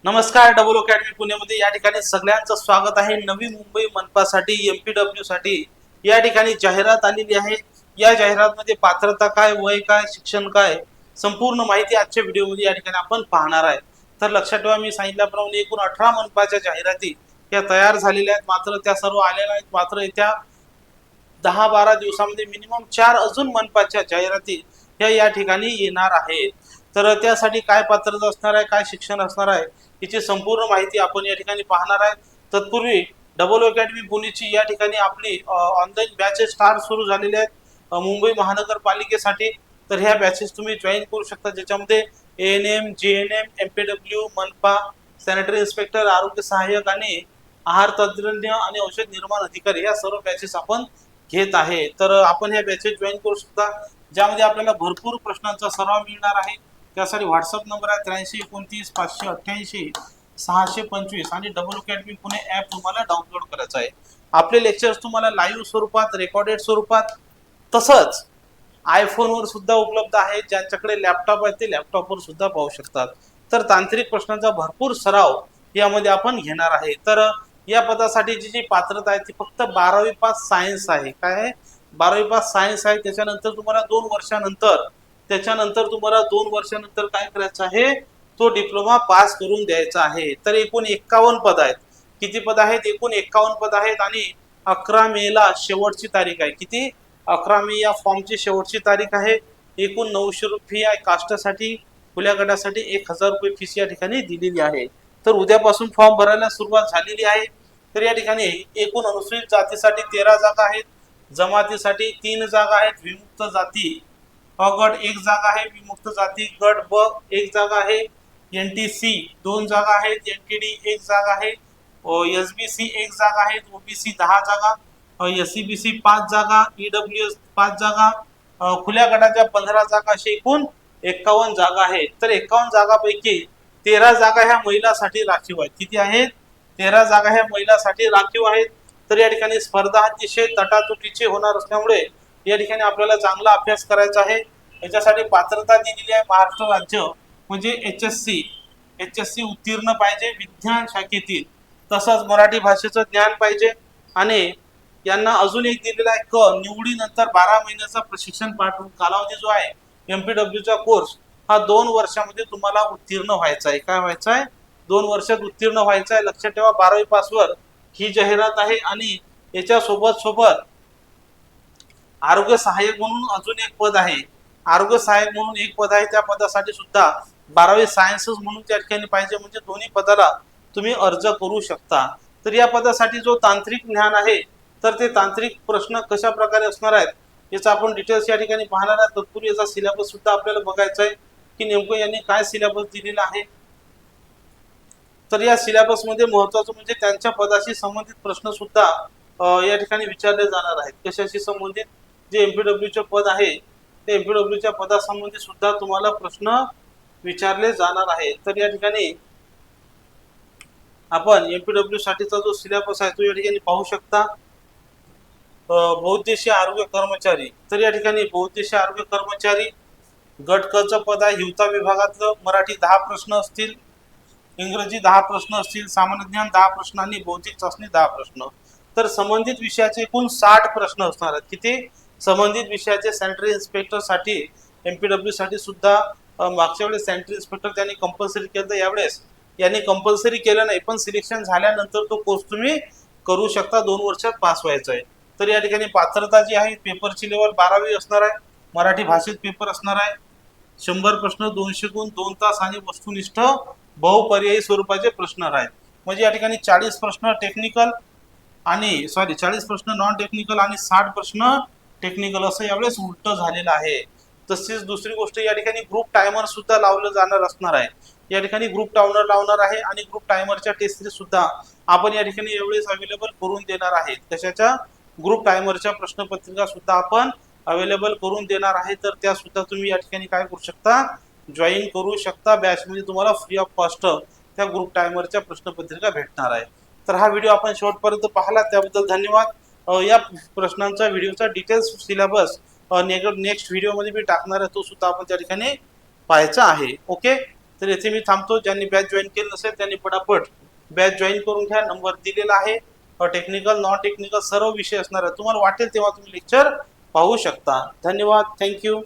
नमस्कार. Double academy पुण्यामध्ये या ठिकाणी सगळ्यांचं स्वागत आहे. नवी मुंबई मनपासाठी एमपीडब्ल्यू साठी या ठिकाणी जाहिरात आलेली आहे. या जाहिरातमध्ये पात्रता काय, वय काय, शिक्षण काय, संपूर्ण माहिती आजच्या व्हिडिओमध्ये या ठिकाणी आपण पाहणार आहे. तर लक्षात ठेवा, मी सांगितल्याप्रमाणे एकूण 18 मनपाच्या जाहिराती या तयार झालेल्या आहेत. मात्र त्या सर्व आलेल्या आहेत. मात्र येत्या 10-12 दिवसामध्ये मिनिमम 4 अजून मनपाच्या जाहिराती या ठिकाणी येणार आहेत. तर त्यासाठी काय पात्रता असणार आहे, काय शिक्षण असणार आहे, याची संपूर्ण माहिती आपण या ठिकाणी पाहणार आहे. तत्पूर्वी डबल अकॅडमी पुणेची या ठिकाणी आपली ऑनलाईन बॅचेस स्टार्ट सुरू झालेले आहेत मुंबई महानगरपालिकेसाठी. तर ह्या बॅचेस तुम्ही जॉईन करू शकता, ज्याच्यामध्ये ANM, GNM, MPW, मनपा, सॅनिटरी इन्स्पेक्टर, आरोग्य सहाय्यक आणि आहार तज्ज्ञ आणि औषध निर्माण अधिकारी या सर्व बॅचेस आपण घेत आहे. तर आपण ह्या बॅचेस जॉईन करू शकता, ज्यामध्ये आपल्याला भरपूर प्रश्नांचा सराव मिळणार आहे. त्यासाठी व्हॉट्सअप नंबर आहे 8329 588 625 आणि डबल अकॅडमी पुणे ॲप तुम्हाला डाउनलोड करायचं आहे. आपले लेक्चर्स तुम्हाला लाईव्ह स्वरूपात, रेकॉर्डेड स्वरूपात, तसंच आयफोनवर सुद्धा उपलब्ध आहे. ज्यांच्याकडे लॅपटॉप आहे ते लॅपटॉपवर सुद्धा पाहू शकतात. तर तांत्रिक प्रश्नांचा भरपूर सराव यामध्ये आपण घेणार आहे. तर या पदासाठी जी पात्रता आहे ती फक्त 12वी पास सायन्स आहे. काय आहे? 12वी पास सायन्स आहे. त्याच्यानंतर तुम्हाला 2 वर्षानंतर काय करायचं आहे, तो डिप्लोमा पास करून द्यायचा आहे. तर एकूण 51 पद आहेत. किती पद आहेत? एकूण 51 पद आहेत आणि 11 मेला शेवटची तारीख आहे. किती? 11 मे या फॉर्मची शेवटची तारीख आहे. एकूण 900 रुपये फी आहे. कास्टसाठी, खुल्या गटासाठी 1000 रुपये फीस या ठिकाणी दिलेली आहे. तर उद्यापासून फॉर्म भरायला सुरुवात झालेली आहे. तर या ठिकाणी एकूण अनुसूचित जातीसाठी 13 जागा आहेत, जमातीसाठी 3 जागा आहेत, विमुक्त जाती गट 1 जागा आहे, विमुक्त जाती गट ब 1 जागा आहे, NTC 2 जागा आहेत, NTD 1 जागा आहे, SBC 1 जागा आहे, OBC 10 जागा, SCBC 5 जागा, EWS 5 जागा, खुल्या गटाच्या 15 जागा, अशी एकूण 51 जागा आहेत. तर 51 जागापैकी 13 जागा ह्या महिलांसाठी राखीव आहेत. किती आहेत? 13 जागा ह्या महिलांसाठी राखीव आहेत. तर या ठिकाणी स्पर्धा अतिशय तटातुटीची होणार असल्यामुळे या ठिकाणी आपल्याला चांगला अभ्यास करायचा आहे. याच्यासाठी पात्रता दिलेली आहे महाराष्ट्र राज्य म्हणजे HSC उत्तीर्ण पाहिजे विज्ञान शाखेतील, तसंच मराठी भाषेचं ज्ञान पाहिजे. आणि यांना अजून एक दिलेला आहे निवडीनंतर 12 महिन्याचा प्रशिक्षण कालावधी जो आहे MPWचा कोर्स हा 2 वर्षामध्ये तुम्हाला उत्तीर्ण व्हायचा आहे. काय व्हायचं आहे? 2 वर्षात उत्तीर्ण व्हायचं आहे. लक्षात ठेवा, 12वी पासवर ही जाहिरात आहे. आणि याच्या सोबत आरोग्य सहाय्यक म्हणून अजून एक पद आहे. आरोग्य सहाय्यक म्हणून एक पद आहे. त्या पदासाठी सुद्धा 12वी सायन्सेस म्हणून त्या ठिकाणी पाहिजे, म्हणजे दोन्ही पदाला तुम्ही अर्ज करू शकता. तर या पदासाठी जो तांत्रिक ज्ञान आहे, तर ते तांत्रिक प्रश्न कशा प्रकारे असणार आहेत याचा आपण डिटेल्स या ठिकाणी पाहणार आहे. तत्पूर्वी याचा सिलेबस सुद्धा आपल्याला बघायचा आहे की नेमकं यांनी काय सिलेबस दिलेला आहे. तर या सिलेबस मध्ये महत्वाचं म्हणजे त्यांच्या पदाशी संबंधित प्रश्न सुद्धा या ठिकाणी विचारले जाणार आहेत. कशाशी संबंधित? जे MPWचे पद आहे ते MPWच्या पदासंबंधी सुद्धा तुम्हाला प्रश्न विचारले जाणार आहे. तर या ठिकाणी आपण MPW साठीचा जो सिलेबस आहे तो या ठिकाणी पाहू शकता. बहुउद्देशीय आरोग्य कर्मचारी, तर या ठिकाणी बहुउद्देशीय आरोग्य कर्मचारी गट क चं पद आहे. हिवता विभागातलं मराठी 10 प्रश्न असतील, इंग्रजी 10 प्रश्न असतील, सामान्य ज्ञान 10 प्रश्न आणि बौद्धिक चाचणी 10 प्रश्न. तर संबंधित विषयाचे एकूण 60 प्रश्न असणार आहेत. किती? संबंधित विषयाचे सॅनिटरी इन्स्पेक्टर साठी MPW साठी सुद्धा मागच्या वेळेस सॅनिटरी इन्स्पेक्टर त्यांनी कंपल्सरी केलं, तर यावेळेस यांनी कंपल्सरी केलं नाही, पण सिलेक्शन झाल्यानंतर तो कोर्स तुम्ही करू शकता. 2 वर्षात पास व्हायचं आहे. तर या ठिकाणी पात्रता जी आहे, पेपरची लेवल 12वी असणार आहे. मराठी भाषेत पेपर असणार आहे. 100 प्रश्न, 200 गुण, 2 तास आणि वस्तुनिष्ठ बहुपर्यायी स्वरूपाचे प्रश्न आहेत. म्हणजे या ठिकाणी 40 प्रश्न टेक्निकल आणि 40 प्रश्न नॉन टेक्निकल आणि 60 प्रश्न टेक्निकल, असं यावेळेस उलट झालेलं आहे. तसेच दुसरी गोष्ट, या ठिकाणी ग्रुप टायमर सुद्धा लावलं जाणार असणार आहे. या ठिकाणी ग्रुप टायमर लावणार आहे आणि ग्रुप टायमरच्या टेस्ट सुद्धा आपण या ठिकाणी यावेळेस अवेलेबल करून देणार आहेत. कशाच्या? ग्रुप टायमरच्या प्रश्नपत्रिका सुद्धा आपण अवेलेबल करून देणार आहे. तर त्या सुद्धा तुम्ही या ठिकाणी काय करू शकता? जॉईन करू शकता. बॅच मध्ये तुम्हाला फ्री ऑफ कॉस्ट त्या ग्रुप टायमरच्या प्रश्नपत्रिका भेटणार आहे. तर हा व्हिडिओ आपण शेवटपर्यंत पाहिला त्याबद्दल धन्यवाद. या प्रश्नांचा व्हिडिओचा डिटेल्स सिलेबस नेक्स्ट व्हिडिओ मध्ये मी टाकणार आहे, तो सुद्धा आपण त्या ठिकाणी पाहायचा आहे. ओके. तर येथे मी थांबतो. ज्यांनी बॅच जॉईन केलं नसेल त्यांनी पटापट बॅच जॉईन करून घ्या. नंबर दिलेला आहे. टेक्निकल नॉन टेक्निकल सर्व विषय असणार आहे. तुम्हाला वाटेल तेव्हा तुम्ही लेक्चर पाहू शकता. धन्यवाद. थँक्यू.